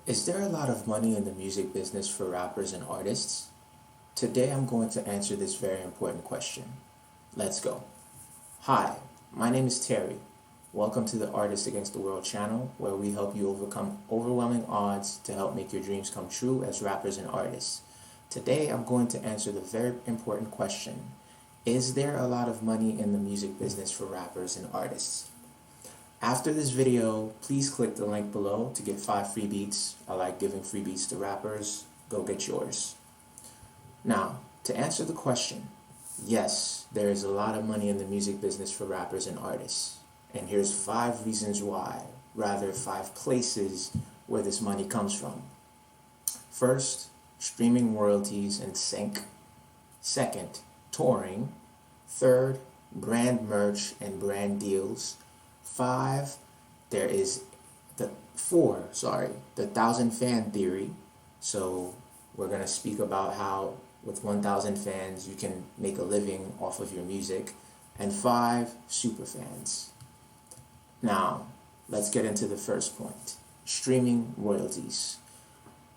Is there a lot of money in the music business for rappers and artists? Today I'm going to answer this very important question. Let's go. Hi, my name is Terry. Welcome to the Artists Against the World channel, where we help you overcome overwhelming odds to help make your dreams come true as rappers and artists. Today I'm going to answer the very important question. Is there a lot of money in the music business for rappers and artists? After this video, please click the link below to get 5 free beats. I like giving free beats to rappers. Go get yours. Now, to answer the question, yes, there is a lot of money in the music business for rappers and artists. And here's 5 reasons why, rather 5 places where this money comes from. First, streaming royalties and sync. Second, touring. Third, brand merch and brand deals. 5, there is the 1,000 fan theory. So we're going to speak about how with 1,000 fans you can make a living off of your music. And 5, super fans. Now, let's get into the first point. Streaming royalties.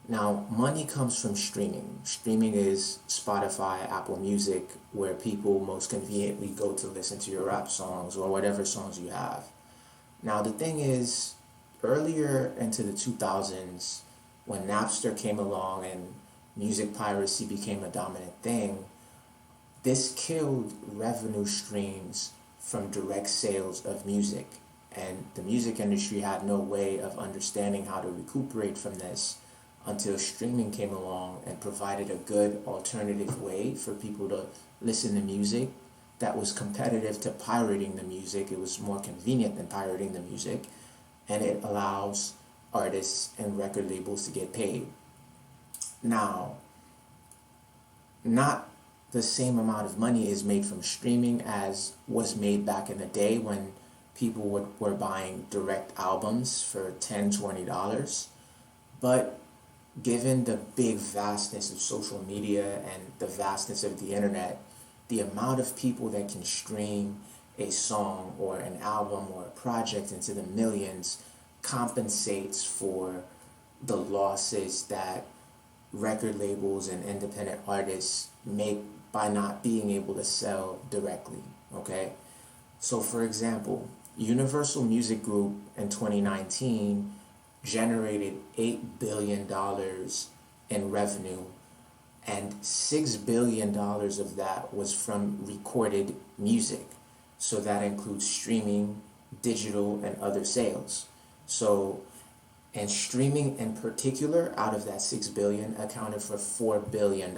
Now, money comes from streaming. Streaming is Spotify, Apple Music, where people most conveniently go to listen to your rap songs or whatever songs you have. Now, the thing is, earlier into the 2000s, when Napster came along and music piracy became a dominant thing, this killed revenue streams from direct sales of music. And the music industry had no way of understanding how to recuperate from this until streaming came along and provided a good alternative way for people to listen to music that was competitive to pirating the music. It was more convenient than pirating the music, and it allows artists and record labels to get paid. Now, not the same amount of money is made from streaming as was made back in the day when people were buying direct albums for $10, $20. But given the big vastness of social media and the vastness of the internet, the amount of people that can stream a song or an album or a project into the millions compensates for the losses that record labels and independent artists make by not being able to sell directly, okay? So for example, Universal Music Group in 2019 generated $8 billion in revenue, and $6 billion of that was from recorded music. So that includes streaming, digital, and other sales. So, and streaming in particular, out of that $6 billion, accounted for $4 billion.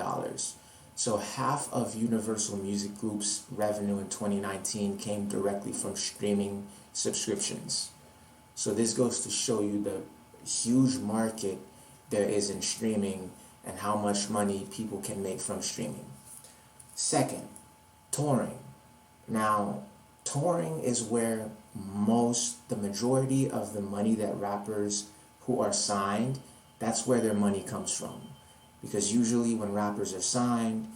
So half of Universal Music Group's revenue in 2019 came directly from streaming subscriptions. So this goes to show you the huge market there is in streaming and how much money people can make from streaming. Second, touring. Now, touring is where the majority of the money that rappers who are signed, that's where their money comes from. Because usually when rappers are signed,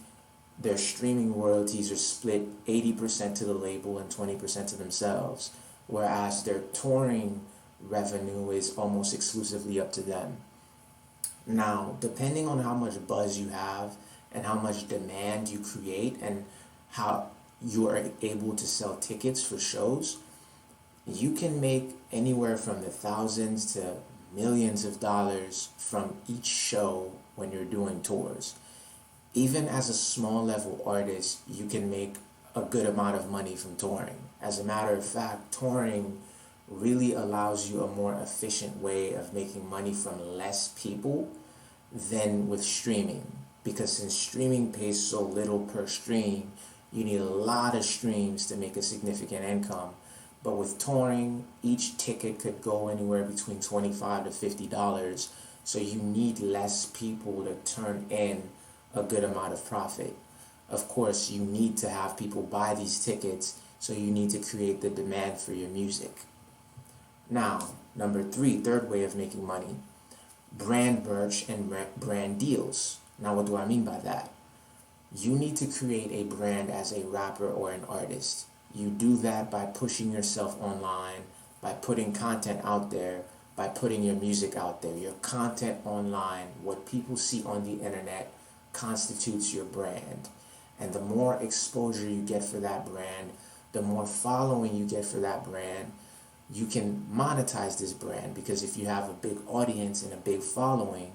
their streaming royalties are split 80% to the label and 20% to themselves, whereas their touring revenue is almost exclusively up to them. Now, depending on how much buzz you have and how much demand you create and how you are able to sell tickets for shows, you can make anywhere from the thousands to millions of dollars from each show when you're doing tours. Even as a small level artist, you can make a good amount of money from touring. As a matter of fact, touring really allows you a more efficient way of making money from less people than with streaming. Because since streaming pays so little per stream, you need a lot of streams to make a significant income. But with touring, each ticket could go anywhere between $25 to $50. So you need less people to turn in a good amount of profit. Of course, you need to have people buy these tickets, so you need to create the demand for your music. Now, number 3, third way of making money, brand merch and brand deals. Now, what do I mean by that? You need to create a brand as a rapper or an artist. You do that by pushing yourself online, by putting content out there, by putting your music out there. Your content online, what people see on the internet, constitutes your brand. And the more exposure you get for that brand, the more following you get for that brand, you can monetize this brand, because if you have a big audience and a big following,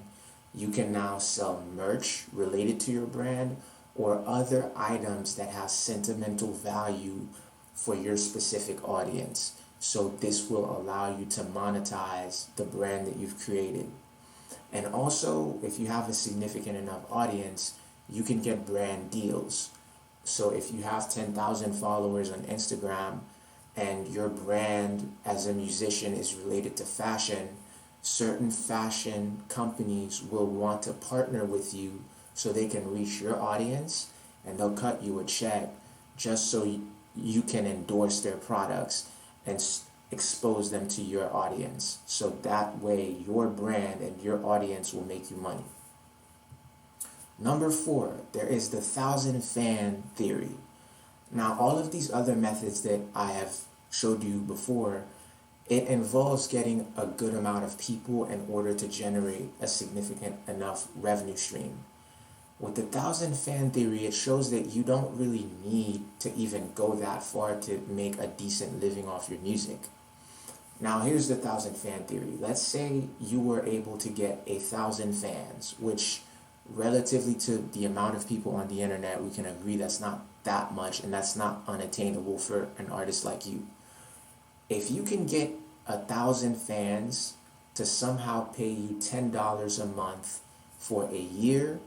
you can now sell merch related to your brand or other items that have sentimental value for your specific audience. So this will allow you to monetize the brand that you've created. And also, if you have a significant enough audience, you can get brand deals. So if you have 10,000 followers on Instagram and your brand as a musician is related to fashion, certain fashion companies will want to partner with you so they can reach your audience, and they'll cut you a check just so you can endorse their products and expose them to your audience. So that way your brand and your audience will make you money. Number 4, there is the 1,000 fan theory. Now, all of these other methods that I have showed you before, it involves getting a good amount of people in order to generate a significant enough revenue stream. With the 1,000 fan theory, it shows that you don't really need to even go that far to make a decent living off your music. Now, here's the 1,000 fan theory. Let's say you were able to get 1,000 fans, which relatively to the amount of people on the internet, we can agree that's not that much, and that's not unattainable for an artist like you. If you can get 1,000 fans to somehow pay you $10 a month for a year,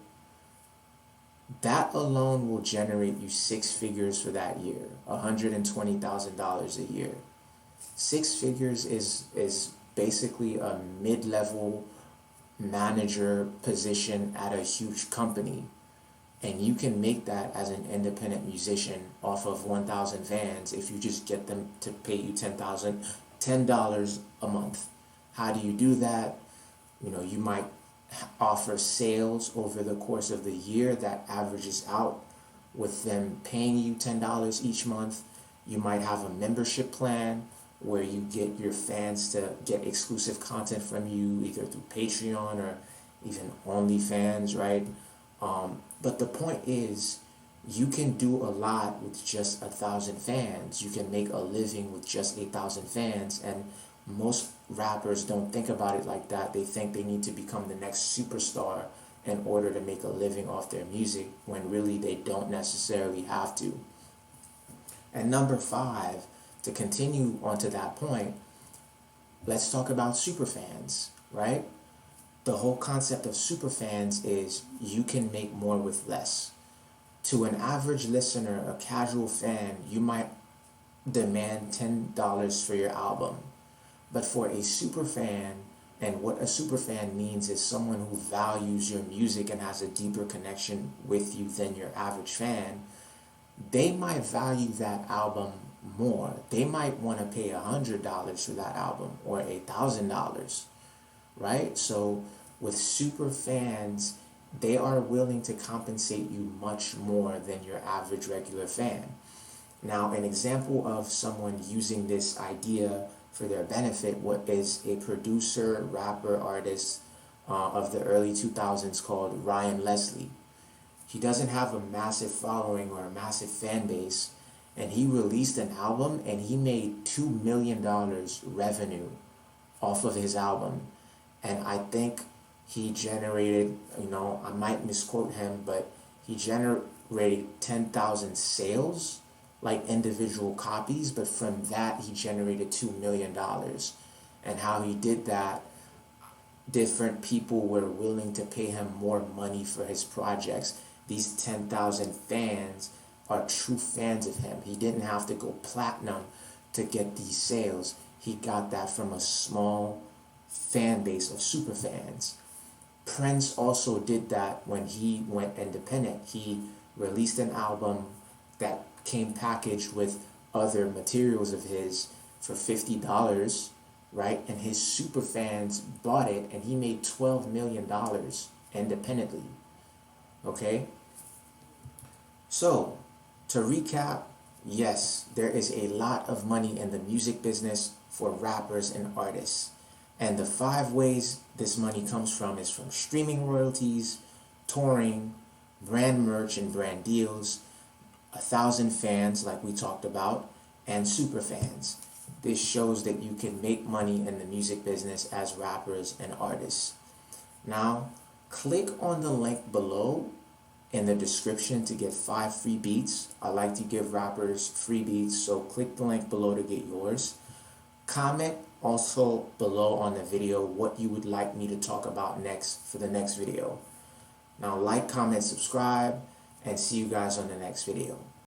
that alone will generate you 6 figures for that year, $120,000 a year. 6 figures is basically a mid-level manager position at a huge company, and you can make that as an independent musician off of 1,000 fans if you just get them to pay you $10 a month. How do you do that? You might offer sales over the course of the year that averages out with them paying you $10 each month. You might have a membership plan where you get your fans to get exclusive content from you either through Patreon or even OnlyFans, right? But the point is, you can do a lot with just 1,000 fans. You can make a living with just 1,000 fans, and most rappers don't think about it like that. They think they need to become the next superstar in order to make a living off their music, when really they don't necessarily have to. And number 5, to continue onto that point, let's talk about superfans, right? The whole concept of superfans is you can make more with less. To an average listener, a casual fan, you might demand $10 for your album. But for a superfan, and what a superfan means is someone who values your music and has a deeper connection with you than your average fan, they might value that album more. They might want to pay $100 for that album or $1,000, right? So with super fans, they are willing to compensate you much more than your average regular fan. Now, an example of someone using this idea for their benefit is a producer, rapper, artist of the early 2000s called Ryan Leslie. He doesn't have a massive following or a massive fan base, and he released an album and he made $2 million revenue off of his album. And I think he generated, I might misquote him, but he generated 10,000 sales, like individual copies, but from that he generated $2 million. And how he did that, different people were willing to pay him more money for his projects. These 10,000 fans are true fans of him. He didn't have to go platinum to get these sales. He got that from a small fan base of super fans. Prince also did that when he went independent. He released an album that came packaged with other materials of his for $50, right? And his super fans bought it, and he made $12 million independently. Okay? So, to recap, yes, there is a lot of money in the music business for rappers and artists. And the 5 ways this money comes from is from streaming royalties, touring, brand merch and brand deals, 1,000 fans like we talked about, and super fans. This shows that you can make money in the music business as rappers and artists. Now, click on the link below in the description to get 5 free beats. I like to give rappers free beats, so click the link below to get yours. Comment also below on the video what you would like me to talk about next for the next video. Now like, comment, subscribe, and see you guys on the next video.